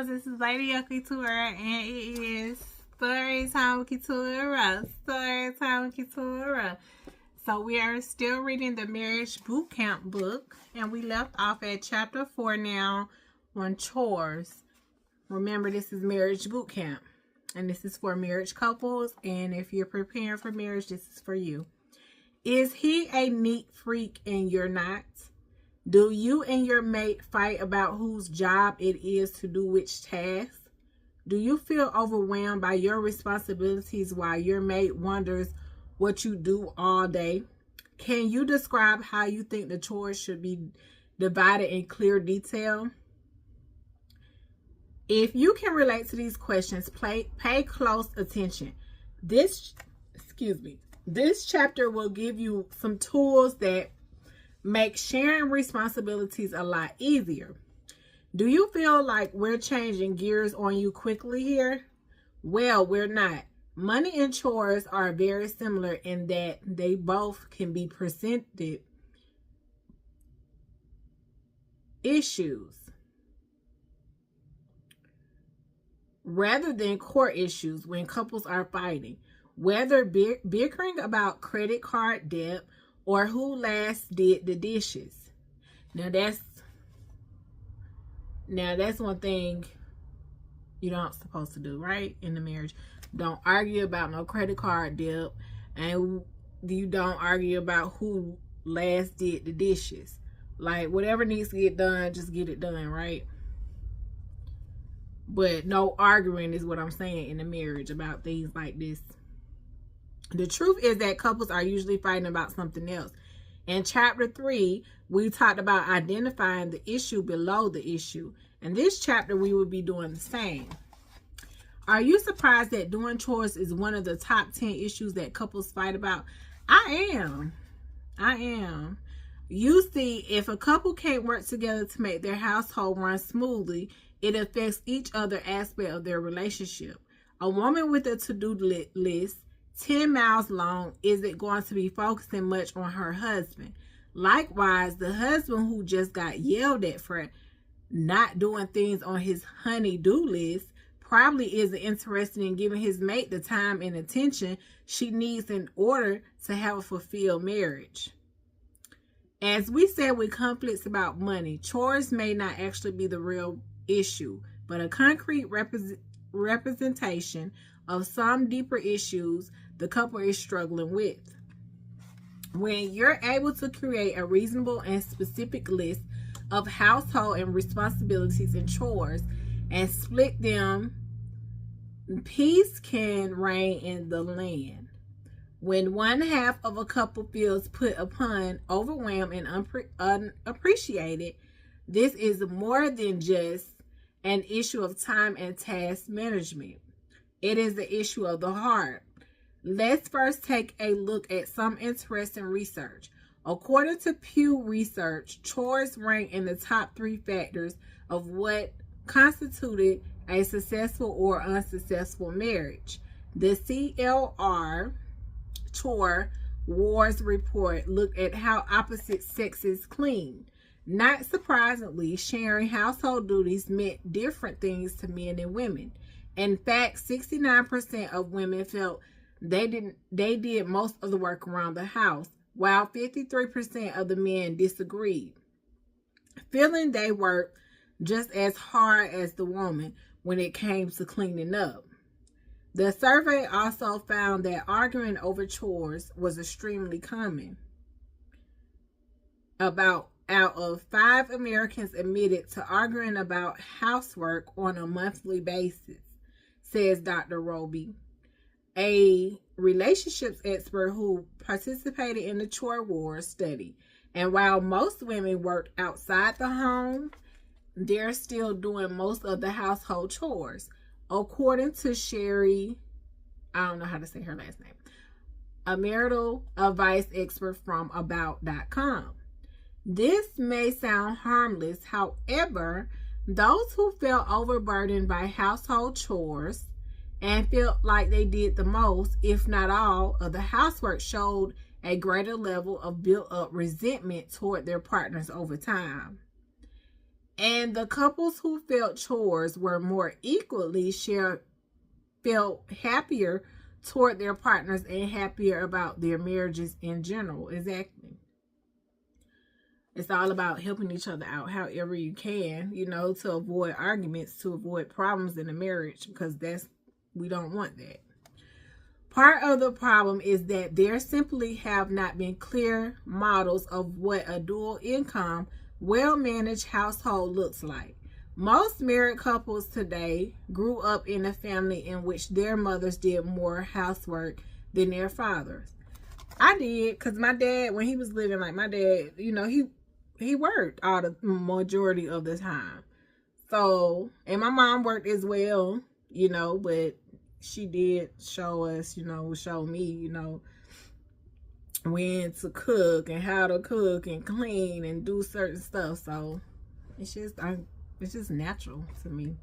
loves. This is Lady Keturah, and it is Story Time with Keturah. Story Time with Keturah. So we are still reading the Marriage Boot Camp book, and we left off at chapter 4 now on chores. Remember, this is Marriage Boot Camp, and this is for marriage couples, and if you're preparing for marriage, this is for you. Is he a neat freak and you're not? Do you and your mate fight about whose job it is to do which task? Do you feel overwhelmed by your responsibilities while your mate wonders what you do all day? Can you describe how you think the chores should be divided in clear detail? If you can relate to these questions, pay close attention. This chapter will give you some tools that make sharing responsibilities a lot easier. Do you feel like we're changing gears on you quickly here? Well, we're not. Money and chores are very similar in that they both can be presented issues rather than core issues when couples are fighting, whether bickering about credit card debt or who last did the dishes. Now that's one thing you're not supposed to do, right? In the marriage. Don't argue about no credit card debt, and you don't argue about who last did the dishes. Like, whatever needs to get done, just get it done, right? But no arguing is what I'm saying in the marriage about things like this. The truth is that couples are usually fighting about something else. In chapter 3, we talked about identifying the issue below the issue. In this chapter, we will be doing the same. Are you surprised that doing chores is one of the top 10 issues that couples fight about? I am. You see, if a couple can't work together to make their household run smoothly, it affects each other aspect of their relationship. A woman with a to-do list 10 miles long isn't going to be focusing much on her husband. Likewise, the husband who just got yelled at for not doing things on his honey-do list probably isn't interested in giving his mate the time and attention she needs in order to have a fulfilled marriage. As we said with conflicts about money, chores may not actually be the real issue, but a concrete representation of some deeper issues the couple is struggling with. When you're able to create a reasonable and specific list of household and responsibilities and chores and split them, peace can reign in the land. When one half of a couple feels put upon, overwhelmed, and unappreciated, this is more than just an issue of time and task management. It is the issue of the heart. Let's first take a look at some interesting research. According to Pew Research, chores rank in the top 3 factors of what constituted a successful or unsuccessful marriage. The CLR Chore Wars report looked at how opposite sexes clean. Not surprisingly, sharing household duties meant different things to men and women. In fact, 69% of women felt they did most of the work around the house, while 53% of the men disagreed, feeling they worked just as hard as the woman when it came to cleaning up. The survey also found that arguing over chores was extremely common. Out of 5 Americans admitted to arguing about housework on a monthly basis, says Dr. Roby, a relationships expert who participated in the Chore Wars study. And while most women worked outside the home, they're still doing most of the household chores. According to Sherry, I don't know how to say her last name, a marital advice expert from About.com. This may sound harmless. However, those who felt overburdened by household chores and felt like they did the most, if not all, of the housework showed a greater level of built-up resentment toward their partners over time. And the couples who felt chores were more equally felt happier toward their partners and happier about their marriages in general. Exactly. It's all about helping each other out however you can, to avoid arguments, to avoid problems in a marriage, because we don't want that. Part of the problem is that there simply have not been clear models of what a dual income, well-managed household looks like. Most married couples today grew up in a family in which their mothers did more housework than their fathers. I did, because my dad, when he was living, my dad, he worked all the majority of the time. So, and my mom worked as well, but she did show us, show me, when to cook and how to cook and clean and do certain stuff. So it's just natural to me.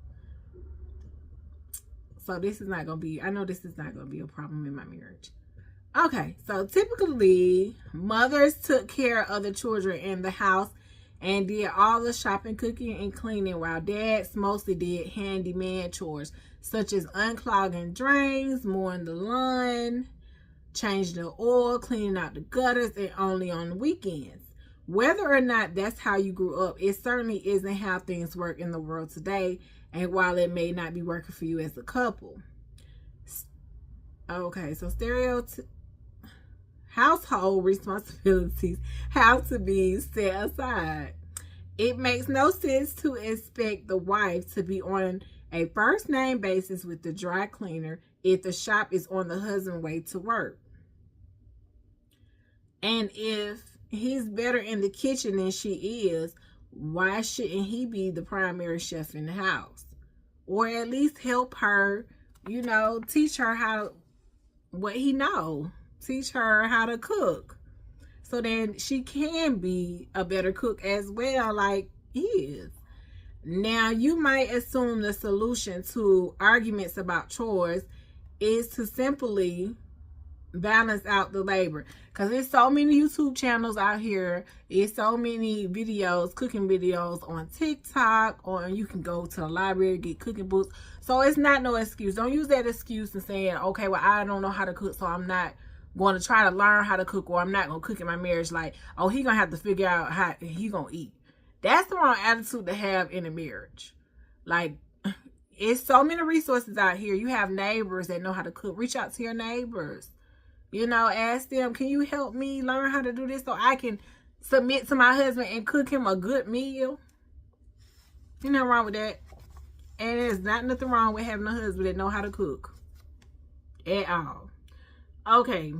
So I know this is not going to be a problem in my marriage. Okay, so typically mothers took care of the children in the house and did all the shopping, cooking, and cleaning, while dads mostly did handyman chores such as unclogging drains, mowing the lawn, changing the oil, cleaning out the gutters, and only on the weekends. Whether or not that's how you grew up, it certainly isn't how things work in the world today, and while it may not be working for you as a couple. Okay, so household responsibilities have to be set aside. It makes no sense to expect the wife to be on a first name basis with the dry cleaner if the shop is on the husband's way to work. And if he's better in the kitchen than she is, why shouldn't he be the primary chef in the house? Or at least help her, teach her what he knows. Teach her how to cook, so then she can be a better cook as well, like he is. Now, you might assume the solution to arguments about chores is to simply balance out the labor, because there's so many YouTube channels out here. There's so many videos, cooking videos on TikTok, or you can go to the library, get cooking books. So it's not no excuse. Don't use that excuse and saying, okay, well, I don't know how to cook, so I'm not going to try to learn how to cook, or I'm not going to cook in my marriage. Like, oh, he going to have to figure out how he going to eat. That's the wrong attitude to have in a marriage. Like, it's so many resources out here. You have neighbors that know how to cook. Reach out to your neighbors. Ask them, can you help me learn how to do this so I can submit to my husband and cook him a good meal? There's nothing wrong with that. And there's not nothing wrong with having a husband that know how to cook at all. Okay.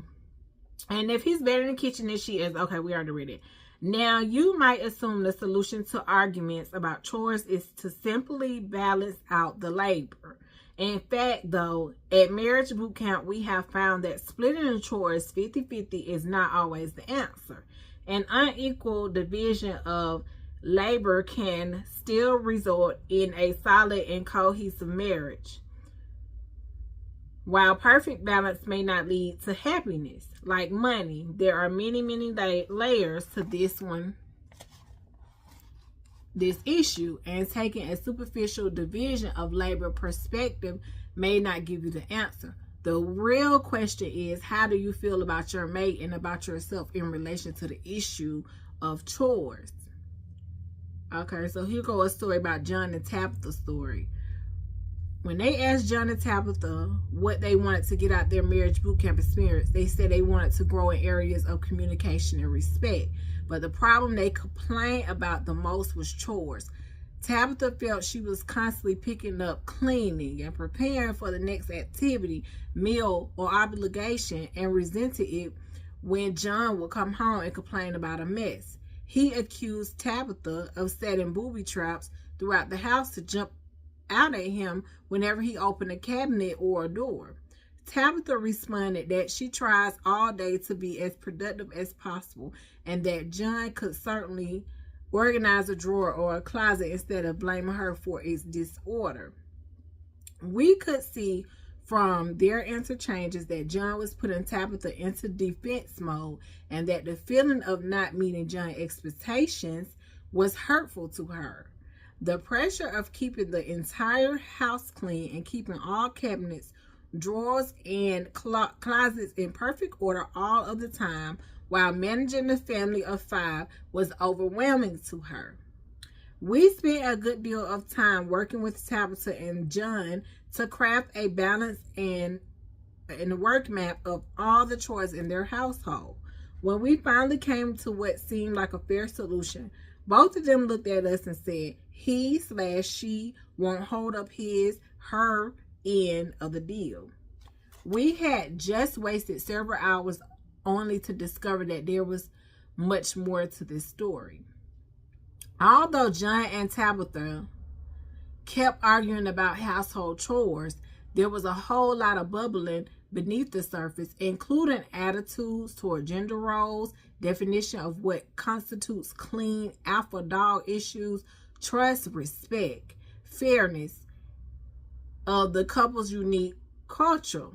And if he's better in the kitchen than she is, okay, we already read it. Now, you might assume the solution to arguments about chores is to simply balance out the labor. In fact, though, at Marriage Boot Camp, we have found that splitting the chores 50-50 is not always the answer. An unequal division of labor can still result in a solid and cohesive marriage. While perfect balance may not lead to happiness, like money, there are many, many layers to this issue, and taking a superficial division of labor perspective may not give you the answer. The real question is, how do you feel about your mate and about yourself in relation to the issue of chores? Okay, so here goes a story about John and Tabitha's story. When they asked John and Tabitha what they wanted to get out their marriage boot camp experience, they said they wanted to grow in areas of communication and respect. But the problem they complained about the most was chores. Tabitha felt she was constantly picking up cleaning and preparing for the next activity, meal, or obligation, and resented it when John would come home and complain about a mess. He accused Tabitha of setting booby traps throughout the house to jump out at him whenever he opened a cabinet or a door. Tabitha responded that she tries all day to be as productive as possible, and that John could certainly organize a drawer or a closet instead of blaming her for its disorder. We could see from their interchanges that John was putting Tabitha into defense mode, and that the feeling of not meeting John's expectations was hurtful to her. The pressure of keeping the entire house clean and keeping all cabinets, drawers, and closets in perfect order all of the time while managing the family of 5 was overwhelming to her. We spent a good deal of time working with Tabitha and John to craft a balance and work map of all the chores in their household. When we finally came to what seemed like a fair solution, both of them looked at us and said he/she won't hold up her end of the deal. We had just wasted several hours only to discover that there was much more to this story. Although John and Tabitha kept arguing about household chores, there was a whole lot of bubbling beneath the surface, including attitudes toward gender roles, definition of what constitutes clean, alpha dog issues, trust, respect, fairness of the couple's unique culture.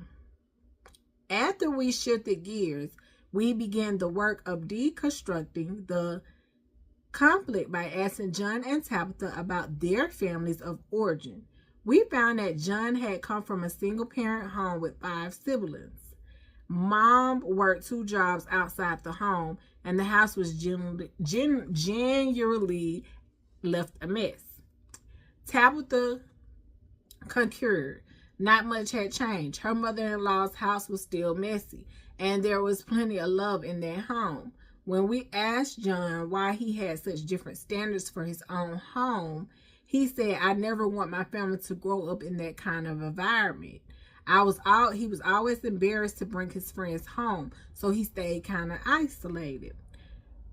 After we shifted gears, we began the work of deconstructing the conflict by asking John and Tabitha about their families of origin. We found that John had come from a single-parent home with 5 siblings. Mom worked 2 jobs outside the home, and the house was generally left a mess. Tabitha concurred. Not much had changed. Her mother-in-law's house was still messy, and there was plenty of love in their home. When we asked John why he had such different standards for his own home, he said, "I never want my family to grow up in that kind of environment." He was always embarrassed to bring his friends home, so he stayed kind of isolated.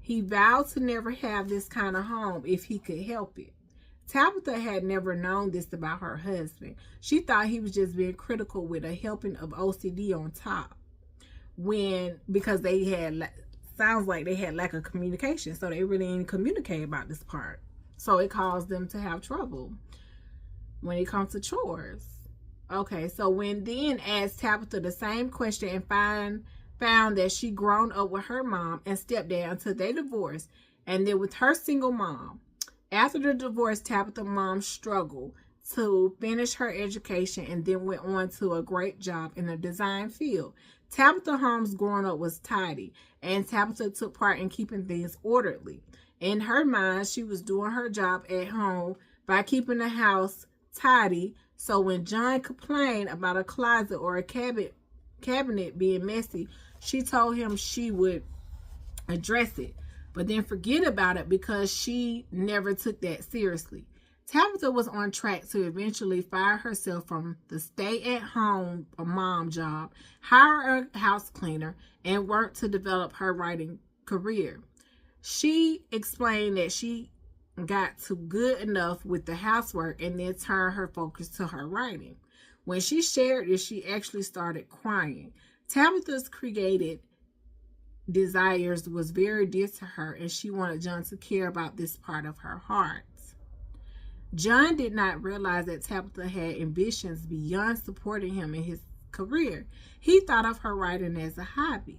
He vowed to never have this kind of home if he could help it. Tabitha had never known this about her husband. She thought he was just being critical with a helping of OCD on top. Because they had, sounds like they had lack of communication, so they really didn't communicate about this part. So it caused them to have trouble when it comes to chores. Okay, so when then asked Tabitha the same question and found that she grown up with her mom and stepdad until they divorced, and then with her single mom. After the divorce, Tabitha's mom struggled to finish her education and then went on to a great job in the design field. Tabitha Holmes growing up was tidy, and Tabitha took part in keeping things orderly. In her mind, she was doing her job at home by keeping the house tidy, so when John complained about a closet or a cabinet being messy, she told him she would address it, but then forget about it because she never took that seriously. Tabitha was on track to eventually fire herself from the stay-at-home mom job, hire a house cleaner, and work to develop her writing career. She explained that she got to good enough with the housework and then turned her focus to her writing. When she shared this, she actually started crying. Tabitha's created desires was very dear to her, and she wanted John to care about this part of her heart. John did not realize that Tabitha had ambitions beyond supporting him in his career. He thought of her writing as a hobby.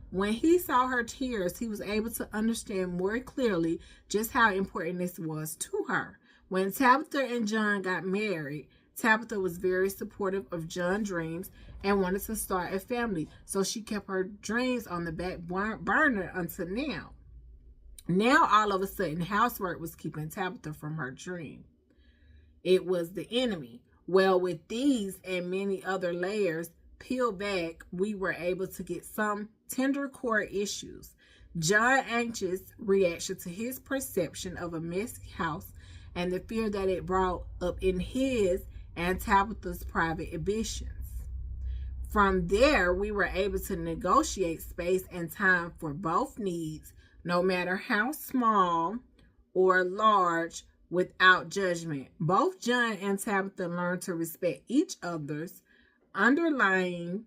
When he saw her tears, he was able to understand more clearly just how important this was to her. When Tabitha and John got married, Tabitha was very supportive of John's dreams and wanted to start a family, so she kept her dreams on the back burner until now. Now, all of a sudden, housework was keeping Tabitha from her dream. It was the enemy. Well, with these and many other layers peeled back, we were able to get some tender core issues. John's anxious reaction to his perception of a messy house and the fear that it brought up in his and Tabitha's private ambitions. From there, we were able to negotiate space and time for both needs, no matter how small or large, without judgment. Both John and Tabitha learned to respect each other's underlying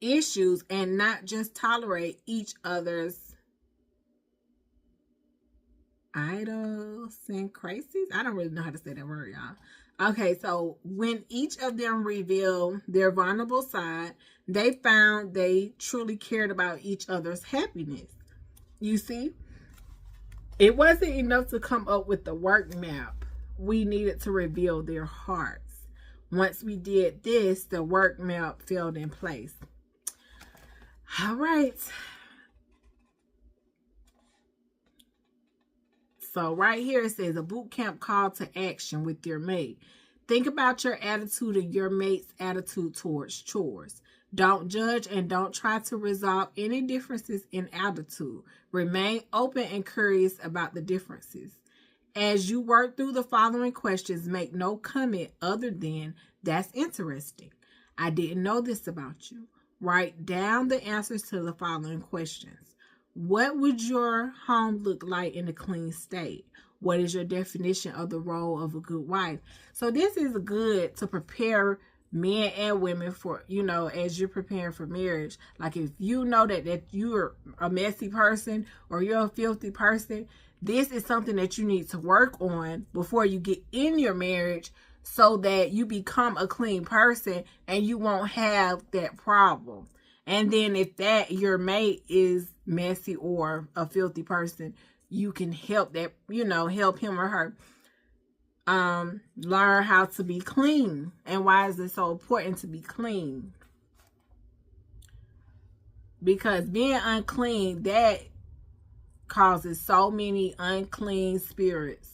issues and not just tolerate each other's idiosyncrasies. I don't really know how to say that word, y'all. Okay, so when each of them revealed their vulnerable side, they found they truly cared about each other's happiness. You see? It wasn't enough to come up with the work map. We needed to reveal their hearts. Once we did this, the work map fell in place. All right. So right here it says a boot camp call to action with your mate. Think about your attitude and your mate's attitude towards chores. Don't judge and don't try to resolve any differences in attitude. Remain open and curious about the differences. As you work through the following questions, make no comment other than, "That's interesting. I didn't know this about you." Write down the answers to the following questions. What would your home look like in a clean state? What is your definition of the role of a good wife? So this is good to prepare men and women for, as you're preparing for marriage. Like if you know that you're a messy person or you're a filthy person, this is something that you need to work on before you get in your marriage so that you become a clean person and you won't have that problem. And then if your mate is messy or a filthy person, you can help that, help him or her learn how to be clean. And why is it so important to be clean? Because being unclean, that causes so many unclean spirits,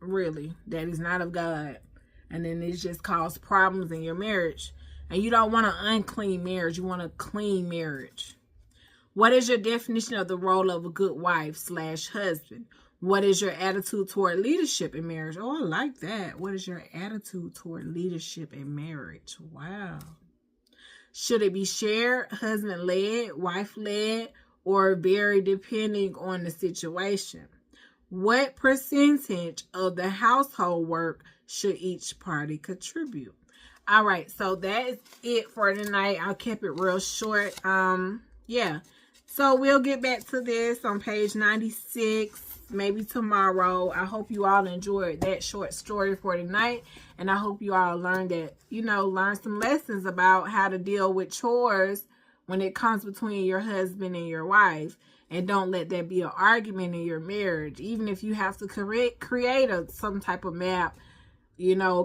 really, that is not of God. And then it just causes problems in your marriage. And you don't want an unclean marriage. You want a clean marriage. What is your definition of the role of a good wife / husband? What is your attitude toward leadership in marriage? Oh, I like that. What is your attitude toward leadership in marriage? Wow. Should it be shared, husband-led, wife-led, or vary depending on the situation? What percentage of the household work should each party contribute? All right, so that is it for tonight. I kept it real short. Yeah. So we'll get back to this on page 96, maybe tomorrow. I hope you all enjoyed that short story for tonight. And I hope you all learned that, learn some lessons about how to deal with chores when it comes between your husband and your wife. And don't let that be an argument in your marriage. Even if you have to create some type of map,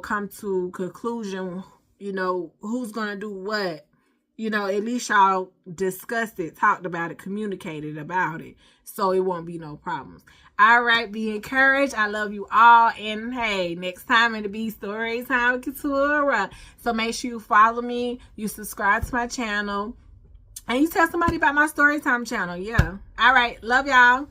come to conclusion, who's going to do what. At least y'all discussed it, talked about it, communicated about it, so it won't be no problems. All right, be encouraged. I love you all. And hey, next time it'll be Story Time with Keturah. So make sure you follow me, you subscribe to my channel, and you tell somebody about my Story Time channel. Yeah. All right, love y'all.